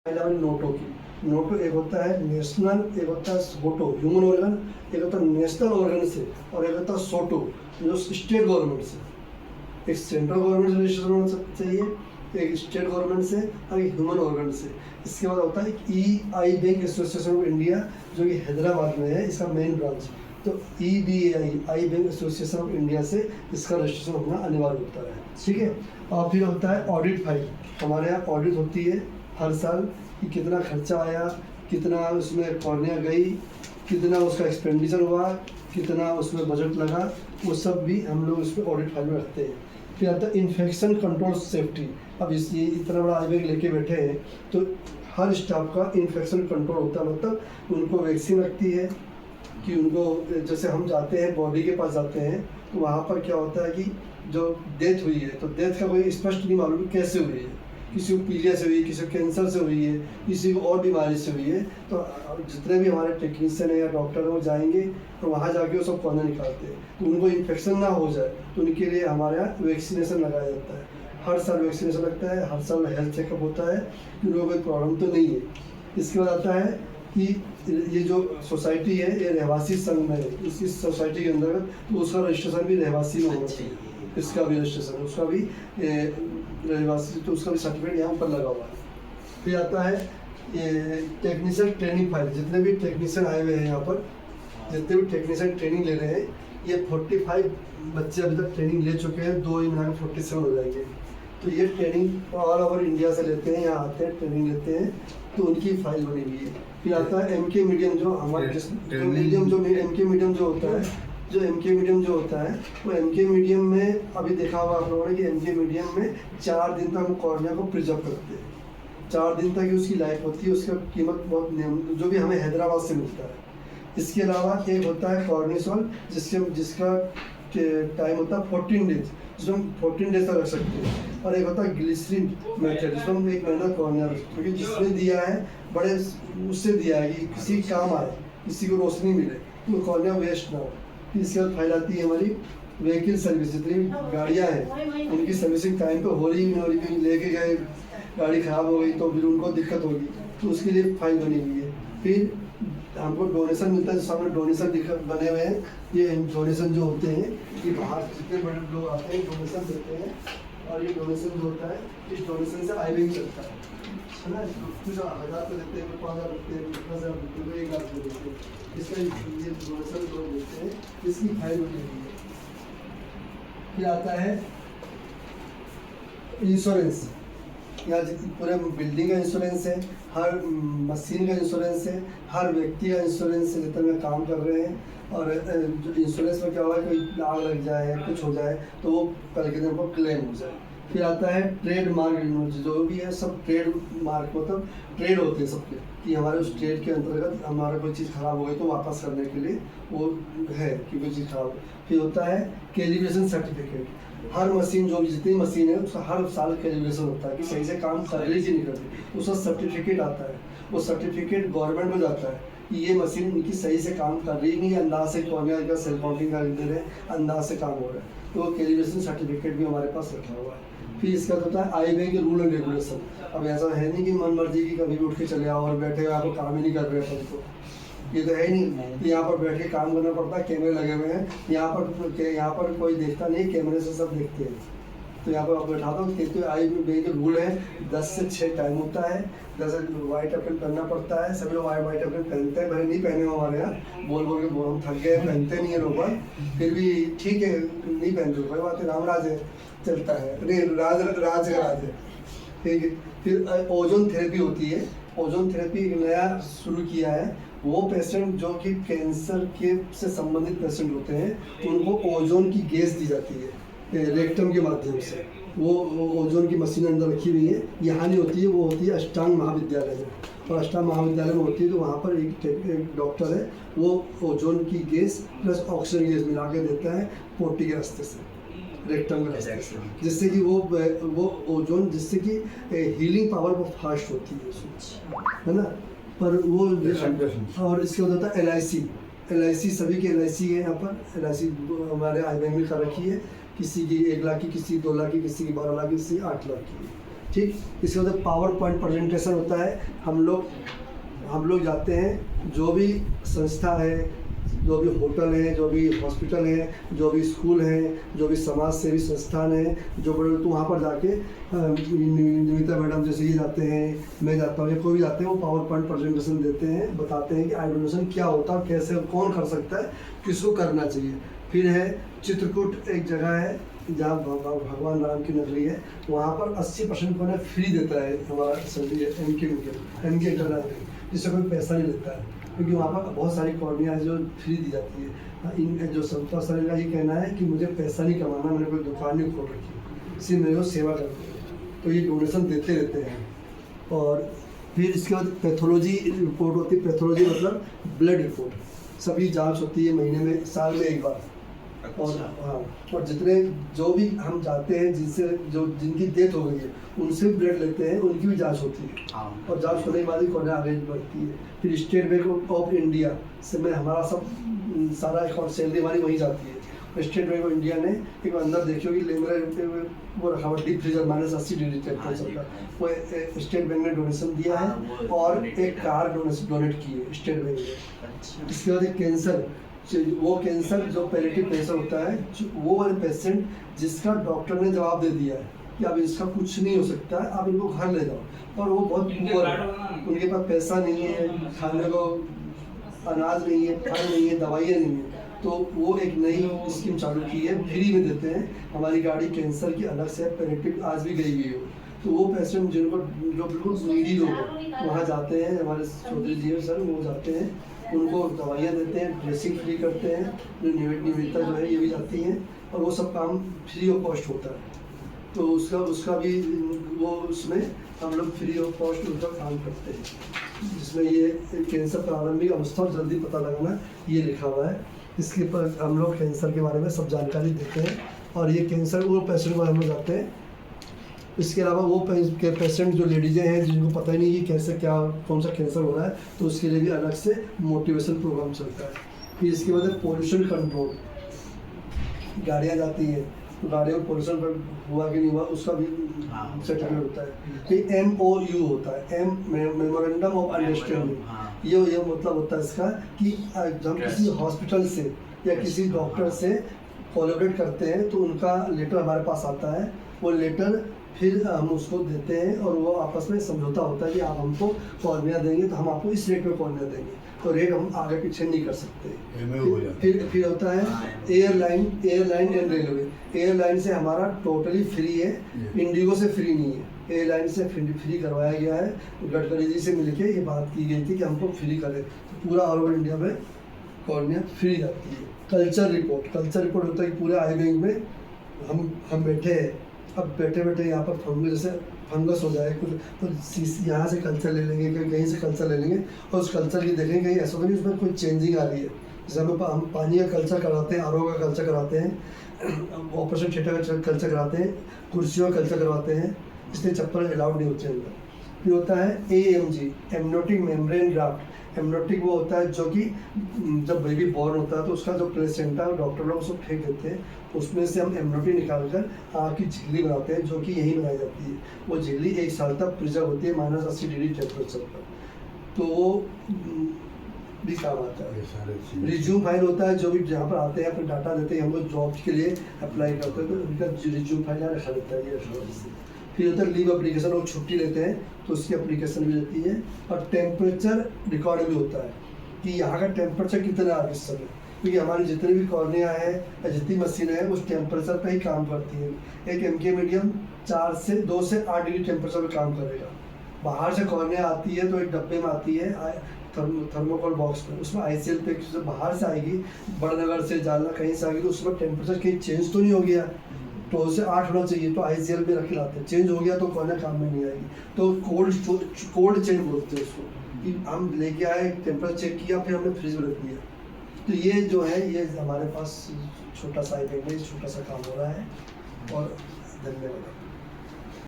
Noto की। Noto एक होता है नेशनल, एक होता है सोटो ह्यूमन ऑर्गन, एक होता है नेशनल ऑर्गन से, और एक होता है सोटो जो स्टेट गवर्नमेंट से। एक सेंट्रल गवर्नमेंट से रजिस्ट्रेशन होना चाहिए, एक स्टेट गवर्नमेंट से, और एक ह्यूमन ऑर्गन से। इसके बाद होता है ई बैंक एसोसिएशन ऑफ इंडिया जो कि हैदराबाद में है, इसका मेन ब्रांच। तो आई बैंक एसोसिएशन ऑफ इंडिया से इसका रजिस्ट्रेशन होना अनिवार्य होता है, ठीक है। और फिर होता है ऑडिट फाइल। हमारे यहाँ ऑडिट होती है हर साल कि कितना खर्चा आया, कितना उसमें कॉर्निया गई, कितना उसका एक्सपेंडिचर हुआ, कितना उसमें बजट लगा, वो सब भी हम लोग उसमें ऑडिट फाइल में रखते हैं। फिर आता है इन्फेक्शन कंट्रोल सेफ्टी। अब ये इतना बड़ा आईबैग लेके बैठे हैं तो हर स्टाफ का इन्फेक्शन कंट्रोल होता है, मतलब उनको वैक्सीन लगती है कि उनको, जैसे हम जाते हैं बॉडी के पास जाते हैं तो वहाँ पर क्या होता है कि जो डेथ हुई है तो डेथ का कोई स्पष्ट नहीं मालूम कैसे हुई है, किसी को पीलिया से हुई है, किसी को कैंसर से हुई है, किसी को और बीमारी से हुई है। तो जितने भी हमारे टेक्नीशियन है या डॉक्टर हैं वो जाएंगे तो वहाँ जाके वो सब कॉर्नर निकालते हैं, तो उनको इन्फेक्शन ना हो जाए तो उनके लिए हमारे यहाँ वैक्सीनेशन लगाया जाता है। हर साल वैक्सीनेशन लगता है, हर साल हेल्थ चेकअप होता है कि उनको कोई प्रॉब्लम तो नहीं है। इसके बाद आता है कि ये जो सोसाइटी है ये रहवासी संघ में है, इस सोसाइटी के अंदर तो उसका रजिस्ट्रेशन भी रहवासी में होना चाहिए, इसका भी रजिस्ट्रेशन, उसका भी रहवासी, तो उसका भी सर्टिफिकेट यहाँ ऊपर लगा हुआ है। फिर आता है ये टेक्नीशियन ट्रेनिंग फाइल। जितने भी टेक्नीशियन आए हुए हैं यहाँ पर, जितने भी टेक्नीशियन ट्रेनिंग ले रहे हैं, ये 45 बच्चे अभी तक ट्रेनिंग ले चुके हैं, 2 ही महीने में 47 हो जाएंगे। तो ये ट्रेनिंग ऑल ओवर इंडिया से लेते हैं, यहाँ आते हैं ट्रेनिंग लेते हैं, तो उनकी फाइल बनी हुई है। फिर आता है MK मीडियम, जो हमारे मीडियम जो MK मीडियम जो होता है, जो MK मीडियम जो होता है वो MK मीडियम में अभी देखा होगा आप लोगों ने कि MK मीडियम में 4 दिन तक हम कॉर्निया को प्रिजर्व करते हैं। 4 दिन तक उसकी लाइफ होती है, उसका कीमत बहुत जो भी हमें हैदराबाद से मिलता है। इसके अलावा एक होता है कॉर्निसोल जिसका टाइम होता है 14 डेज, जिसमें हम 14 डेज तक रख सकते हैं। और एक होता है ग्लिसरीन मेथड, जिसमें हम 1 महीना कॉर्निया रख सकते हैं, क्योंकि जिसने दिया है बड़े उससे दिया है कि किसी काम आए, किसी को रोशनी मिले, तो कॉर्निया वेस्ट ना हो। फिर इसके बाद फाइल आती है हमारी व्हीकल सर्विस। जितनी गाड़ियाँ हैं उनकी सर्विसिंग टाइम पे हो रही नहीं हो रही, लेके गए गाड़ी ख़राब हो गई तो फिर उनको दिक्कत होगी, तो उसके लिए फाइल बनी हुई है। फिर हमको डोनेशन मिलता है, जो सामने डोनेशन बने हुए हैं, ये डोनेशन जो होते हैं ये बाहर जितने बड़े लोग आते हैं डोनेशन देते हैं, और ये डोनेशन जो होता है इस डोनेशन से आईबैग चलता है ना। कुछ 1000 पे देते हैं, 5000 देते हैं, 10,000 देते हैं, 1 लाख देते हैं, इसका ये डोनेशन जो देते हैं इसकी फाइल बनी हुई है। फिर आता है इंश्योरेंस। यहाँ पूरे बिल्डिंग का इंश्योरेंस है, हर मशीन का इंश्योरेंस है, हर व्यक्ति का इंश्योरेंस है जितने में काम कर रहे हैं। और जो इंश्योरेंस में क्या होगा, कोई आग लग जाए, कुछ हो जाए तो वो कल के दिन को क्लेम हो जाए। फिर आता है ट्रेड मार्क, जो भी है सब ट्रेड मार्क, मतलब ट्रेड होते हैं सबके, कि हमारे उस ट्रेड के अंतर्गत हमारा कोई चीज़ ख़राब हो गई तो वापस करने के लिए वो है कि कोई चीज़ खराब। फिर होता है कैलिब्रेशन सर्टिफिकेट। हर मशीन, जो भी जितनी मशीन है उसका हर साल कैलिब्रेशन होता है कि सही से काम कर रही कि नहीं कर रही, उसका सर्टिफिकेट आता है। वो सर्टिफिकेट गवर्नमेंट को जाता है कि ये मशीन उनकी सही से काम कर रही नहीं, अंदाज से कॉर्निया का सेल काउंटिंग कर दे रहे हैं, अंदाज से काम हो रहा है, तो वो कैलिब्रेशन सर्टिफिकेट भी हमारे पास रखा हुआ है। फिर इसका होता है आईबैग के रूल एंड रेगुलेशन। अब ऐसा है नहीं कि मन मर्जी की कभी भी उठ के चले आओ और बैठे हुए आप काम ही नहीं कर रहे हैं अपन को, ये तो है नहीं। तो यहाँ पर बैठ के काम करना पड़ता है, कैमरे लगे हुए हैं यहाँ पर कोई देखता नहीं, कैमरे से सब देखते हैं। तो यहाँ पर आप बैठा दो, क्योंकि आईबैग के रूल है 10 से 6 टाइम होता है। 10 वाइट अप्रिल पहनना पड़ता है, सभी लोग वाइट अप्रिल पहनते हैं, मैंने नहीं पहने हमारे यहाँ, बोल बोल के हम थक गए, पहनते नहीं है लोग, फिर भी ठीक है नहीं पहनते, कोई बात है, रामराज है, चलता है, नहीं राज का राज है, ठीक है। फिर ओजोन थेरेपी होती है। ओजोन थेरेपी एक नया शुरू किया है। वो पेशेंट जो कि कैंसर के से संबंधित पेशेंट होते हैं उनको ओजोन की गैस दी जाती है रेक्टम के माध्यम से। वो ओजोन की मशीन अंदर रखी हुई है, यहाँ नहीं होती है, वो होती है अष्टांग महाविद्यालय में, और अष्टांग महाविद्यालय में होती है। तो वहाँ पर एक डॉक्टर है, वो ओजोन की गैस प्लस ऑक्सीजन गैस मिला के देता है पोटी के रास्ते से, रेक्टम के रास्ते से, जिससे कि वो ओजोन, जिससे कि हीलिंग पावर वो फास्ट होती है ना। पर वो और इसके बाद होता है LIC। सभी की LIC है यहाँ पर। LIC हमारे आईबैग में कर रखी है, किसी की 1 लाख की, किसी 2 लाख की, किसी की 12 लाख की, किसी 8 लाख की। ठीक। इसके बाद पावर पॉइंट प्रेजेंटेशन होता है। हम लोग जाते हैं, जो भी संस्था है, जो भी होटल है, जो भी हॉस्पिटल है, जो भी स्कूल है, जो भी समाज सेवी संस्थान है, जो बड़े, तो वहाँ पर जाके निविता मैडम जैसे ये जाते हैं, मैं जाता हूँ या कोई भी जाते हैं, वो पावर पॉइंट प्रेजेंटेशन देते हैं, बताते हैं कि आई डोनेशन क्या होता है, कैसे कौन कर सकता है, किसको करना चाहिए। फिर है चित्रकूट, एक जगह है जहाँ भगवान राम की नगरी है, वहाँ पर 80% को फ्री देता है हमारा एमके इंटरनेशनल, जिससे कोई पैसा नहीं लेता है, क्योंकि वहाँ पर बहुत सारी कॉर्निया जो फ्री दी जाती है। इन जो संतोष सर का ये कहना है कि मुझे पैसा नहीं कमाना, मैंने कोई दुकान नहीं खोल रखी, सिर्फ मेरे को सेवा करते हैं, तो ये डोनेशन देते रहते हैं। और फिर इसके बाद पैथोलॉजी रिपोर्ट होती है। पैथोलॉजी मतलब ब्लड रिपोर्ट, सभी जांच होती है महीने में, साल में एक बार। और हाँ, और जितने जो भी हम जाते हैं जिनकी डेथ हो गई है, उनसे भी ब्लड लेते हैं, उनकी भी जांच होती है। और जांच होने के बाद ही कॉर्निया आगे बढ़ती है। फिर स्टेट बैंक ऑफ इंडिया से में हमारा सारा अकाउंट, सैलरी हमारी वहीं जाती है। स्टेट बैंक ऑफ इंडिया ने एक अंदर देखियो कि लेमरा वो रखा हुआ डीप फ्रीजर -80 डिग्री टेम्परेचर का, वो स्टेट बैंक ने डोनेशन दिया है और एक कार डोनेट की है स्टेट बैंक ने। इसके बाद एक कैंसर, वो कैंसर जो पैलिएटिव कैंसर होता है, वो वाले पेशेंट जिसका डॉक्टर ने जवाब दे दिया है कि अब इसका कुछ नहीं हो सकता है, आप इनको घर ले जाओ, और वो बहुत पुअर है, उनके पास पैसा नहीं है, खाने को अनाज नहीं है, फल नहीं है, दवाइयाँ नहीं है, तो वो एक नई स्कीम चालू की है, फ्री में देते हैं। हमारी गाड़ी कैंसर की अलग से पैलिएटिव आज भी गई हुई हो, तो वो पेशेंट जिनको जो बिल्कुल नीडी लोग हैं, वहाँ जाते हैं, हमारे चौधरी जी सर वो जाते हैं, उनको दवाइयाँ देते हैं, ड्रेसिंग फ्री करते हैं, जो निविता जो है ये भी जाती हैं, और वो सब काम फ्री ऑफ कॉस्ट होता है। तो उसका भी वो उसमें हम लोग फ्री ऑफ कॉस्ट उनका काम करते हैं, जिसमें ये कैंसर प्रारंभिक अवस्था और जल्दी पता लगाना ये लिखा हुआ है। इसके पर हम लोग कैंसर के बारे में सब जानकारी देते हैं, और ये कैंसर वो पेशेंट को हम लोग जाते हैं। इसके अलावा वो पेशेंट जो लेडीज़ें हैं जिनको पता ही नहीं कि कैसे क्या कौन सा कैंसर हो रहा है, तो उसके लिए भी अलग से मोटिवेशन प्रोग्राम चलता है। फिर इसके बाद पोल्यूशन कंट्रोल, गाड़ियाँ जाती हैं तो गाड़ियों में पोल्यूशन हुआ कि नहीं हुआ उसका भी सर्टिफिकेट होता है। फिर MOU होता है, मेमोरेंडम ऑफ अंडरस्टैंडिंग। ये मतलब होता है इसका कि जब किसी हॉस्पिटल से या किसी डॉक्टर से कोलैबोरेट करते हैं तो उनका लेटर हमारे पास आता है, वो लेटर फिर हम उसको देते हैं, और वो आपस में समझौता होता है कि आप हमको कॉर्निया देंगे तो हम आपको इस रेट में कॉर्निया देंगे, तो रेट हम आगे पीछे नहीं कर सकते। फिर होता है एयरलाइन एंड रेलवे। एयरलाइन से हमारा टोटली फ्री है, इंडिगो से फ्री नहीं है, एयरलाइन से फ्री करवाया गया है। गडकरी जी से मिलके ये बात की गई थी कि हमको फ्री करें, तो पूरा ऑल ओवर इंडिया में कॉर्निया फ्री जाती है। कल्चर रिपोर्ट होता है कि पूरे आई बैंक में हम बैठे हैं, अब बैठे यहाँ पर फंगस हो जाए कुछ, तो यहाँ से कल्चर ले लेंगे, कहीं से कल्चर ले लेंगे, और उस कल्चर की देखेंगे कहीं ऐसा तो नहीं उसमें कोई चेंजिंग आ रही है। जैसे हम पानी का कल्चर कराते हैं, RO का कल्चर कराते हैं, ऑपरेशन थिएटर का कल्चर कराते हैं, कुर्सियों का कल्चर करवाते हैं, इसलिए चप्पल अलाउड नहीं होते अंदर। फिर होता है AMG, amniotic membrane graft. Amniotic वो होता है जो कि जब बेबी बॉर्न होता है तो उसका जो प्लेसेंटा डॉक्टर लोग उसको फेंक देते हैं, उसमें से हम एमनियोटिक निकाल कर आँख की झिल्ली बनाते हैं, जो कि यहीं बनाई जाती है। वो झिल्ली 1 साल तक प्रिजर्व होती है -80 डिग्री टेम्परेचर पर, तो वो भी काम आता है। रिज्यूम फाइल होता है, जो भी जहाँ पर आते हैं अपने डाटा देते हैं, हम लोग जॉब के लिए अप्लाई करते हैं तो उनका रिज्यूम फाइल यहाँ रखा रहता है, ये रखा। फिर होता है लीव एप्लीकेशन, वो छुट्टी लेते हैं तो उसकी एप्लीकेशन भी रहती है। और टेम्परेचर रिकॉर्ड भी होता है कि यहाँ का टेम्परेचर कितना है इस समय, क्योंकि हमारी जितनी भी कॉर्निया है या जितनी मशीनें हैं उस टेम्परेचर पे ही काम करती है। एक MK मीडियम 2 से 8 डिग्री टेम्परेचर पे काम करेगा। बाहर से कॉर्निया आती है तो एक डब्बे में आती है थर्मोकोल बॉक्स में, उसमें ICL पे बाहर से आएगी, बड़नगर से जालना कहीं से आएगी, तो उसमें टेम्परेचर कहीं चेंज तो नहीं हो गया, 2 से 8 होना चाहिए, तो ICL में रख लाते हैं, चेंज हो गया तो कॉर्निया काम में नहीं आएगी। तो कोल्ड चेन बोलते हैं उसको, कि हम लेके आए, टेम्परेचर चेक किया, फिर हमने फ्रिज में रख दिया। तो ये जो है ये हमारे पास छोटा सा छोटा सा काम हो रहा है। और धन्यवाद।